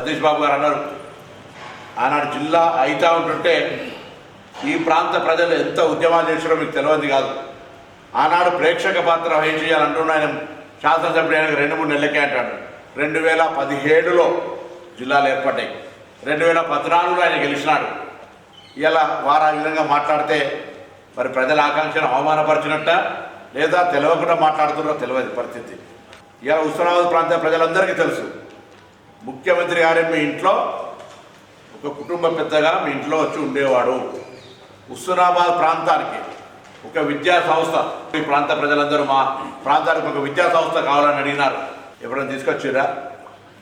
సతీష్ బాబు గారు అన్నారు, ఆనాడు జిల్లా అయితా ఉంటుంటే ఈ ప్రాంత ప్రజలు ఎంత ఉద్యమాలు చేసినా మీకు తెలియదు కాదు. ఆనాడు ప్రేక్షక పాత్ర వహించాలంటున్న ఆయన శాసనసభ్యుడు ఆయనకు 2-3 నెలలకే అంటాడు. 2017లో జిల్లాలు ఏర్పడ్డాయి, 2014లో ఆయన గెలిచినాడు. ఇలా వారు ఆ విధంగా మాట్లాడితే మరి ప్రజల ఆకాంక్షను అవమానపరిచినట్ట లేదా తెలియకుండా మాట్లాడుతున్నారో తెలియదు పరిస్థితి. ఇలా హుస్నాబాద్ ప్రాంత ప్రజలందరికీ తెలుసు, ముఖ్యమంత్రి గారే మీ ఇంట్లో ఒక కుటుంబ పెద్దగా మీ ఇంట్లో వచ్చి ఉండేవాడు. హుస్నాబాద్ ప్రాంతానికి ఒక విద్యా సంస్థ, ఈ ప్రాంత ప్రజలందరూ మా ప్రాంతానికి ఒక విద్యా సంస్థ కావాలని అడిగినారు. ఎప్పుడైనా తీసుకొచ్చిరా?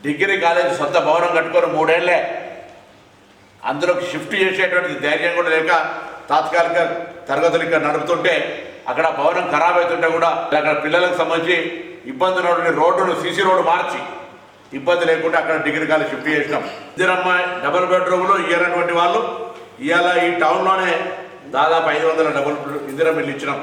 డిగ్రీ కాలేజ్ సొంత భవనం కట్టుకొని 3 ఏళ్లే అందులోకి షిఫ్ట్ చేసేటువంటి ధైర్యం కూడా లేక తాత్కాలిక తరగతులు ఇక్కడ నడుపుతుంటే అక్కడ భవనం ఖరాబ్ అవుతుంటే కూడా అక్కడ పిల్లలకు సంబంధించి ఇబ్బంది ఉన్న రోడ్డును సీసీ రోడ్డు మార్చి ఇబ్బంది లేకుండా అక్కడ డిగ్రీ కాలేజ్ షిఫ్ట్ చేసినాం. ఇద్దరమ్మ డబుల్ బెడ్రూమ్లు ఇయ్యనటువంటి వాళ్ళు ఇవాళ ఈ టౌన్లోనే దాదాపు 500 డబుల్ ఇందిరా మిల్లు ఇచ్చినాం.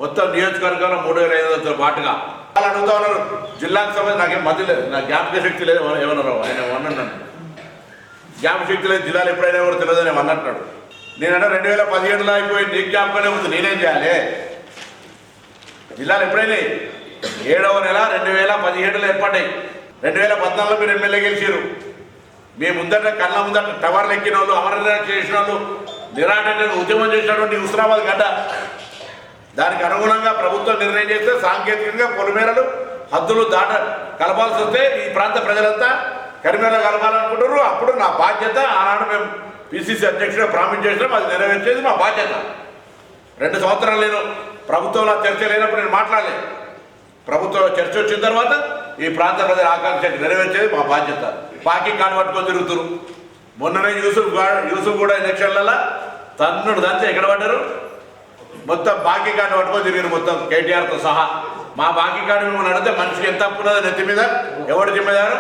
మొత్తం నియోజకవర్గంలో 3500తో పాటుగా వాళ్ళు అడుగుతా ఉన్నారు. జిల్లాకు సంబంధించి నాకేం మధ్య లేదు, నాకు జ్ఞాపక శక్తి లేదు ఏమన్నారు ఆయన అన్నాడు. జ్ఞాపక శక్తి లేదు, జిల్లాలు ఎప్పుడైనా కూడా తెలియదు అని అన్నట్టు. నేనంటే 2017లో అయిపోయి నీకు జ్ఞాపకం ఉంది, నేనేం చేయాలి? జిల్లాలు ఎప్పుడైనా 7వ నెల 2017లో ఏర్పడ్డాయి. 2014లో మీరు ఎమ్మెల్యే గెలిచారు. మీ ముందట కళ్ళ ముందట టవర్లు ఎక్కిన వాళ్ళు, అమరనాథ్ చేసిన వాళ్ళు, నిరాటంగా ఉద్యమం చేసినటువంటి హుస్నాబాద్ గడ్డ. దానికి అనుగుణంగా ప్రభుత్వం నిర్ణయం చేస్తే సాంకేతికంగా పొలిమేరలు హద్దులు కలపాల్సి వస్తే ఈ ప్రాంత ప్రజలంతా కరిమేరలు కలపాలనుకుంటారు. అప్పుడు నా బాధ్యత, ఆనాడు మేము పిసిసి అధ్యక్షుడిగా ప్రామిస్ చేసినాం, అది నెరవేర్చేది మా బాధ్యత. 2 సంవత్సరాలు నేను ప్రభుత్వంలో చర్చ లేనప్పుడు నేను మాట్లాడలేదు. ప్రభుత్వంలో చర్చ వచ్చిన తర్వాత ఈ ప్రాంత ప్రజల ఆకాంక్షకు నెరవేర్చేది మా బాధ్యత. బాకీ కాని పట్టుకొని తిరుగుతున్నారు. మొన్ననే యూసుఫ్ కూడా ఎలక్షన్లలో తన్నుడు దంచి ఎక్కడ పడ్డారు? మొత్తం బాకీ కార్డు పట్టుకొని తిరిగారు, మొత్తం కేటీఆర్తో సహా. మా బాకీ కార్డు మిమ్మల్ని అడిగితే మనిషికి ఎంత అప్పున్నదో నెత్తి మీద ఎవరు జిమ్మేదారు?